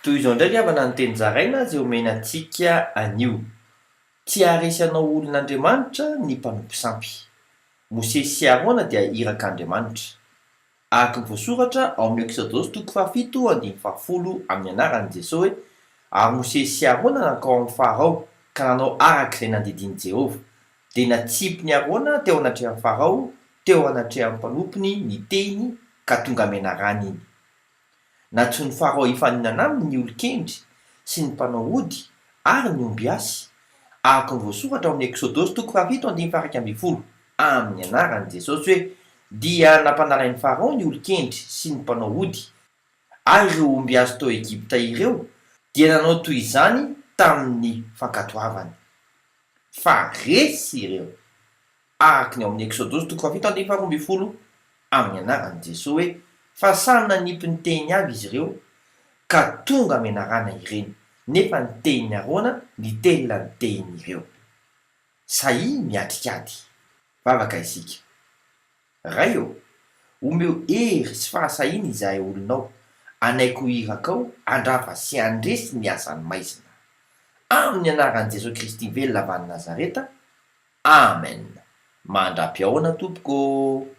toy izao ndraiky avana ny teny zaraina zay omenantsika anio tsy aresanao olon'andriamanitra ny mpanompo sampy Mosesy sy Arona dia irak'Andriamanitra araka ny voasoratra ao amin'ny Exodosy 7:10 amin'ny anaran'i Jesosy hoe ary Mosesy sy Arona nankao amin'ny Farao ka nanao arak'izay nandidiny Jehovah dia natsipy ny Arona teo anatrehan'ny Farao teo anatrehan'ny mpanompony ny teny ka tonga menarany iny natsony Farao hifaninana aminy ny olon-kendry sy ny mpanao ody ary ny omby asy araka ny voasoratra ao amin'ny Exodosy 7:10 amin'ny anaran'i Jesosy hoe dia nampanalain'ny Farao ny olon-kendry sy ny mpanao ody ary ireo omby asy tao Egipta ireo dia nanao toy izany tamin'ny fankatoavany fa resy ireo araka ny ao amin'ny Exodosy 7:12 amin'ny anaran'i Jesosy hoe fa samy nanipy ny teny avy izy ireo ka tonga menarana ireny nefa ny tenin'ny Arona ny telona ny teny ireo sahy miatrikady vavaka isika ray eo omeo hery sy fahasahina izahay olonao anaiko irakao andrafa sy andresy ny asany maizina amin'ny anaran'i Jesosy Kristy velona avy any Nazareta amen mandrapy ahoana tompoko.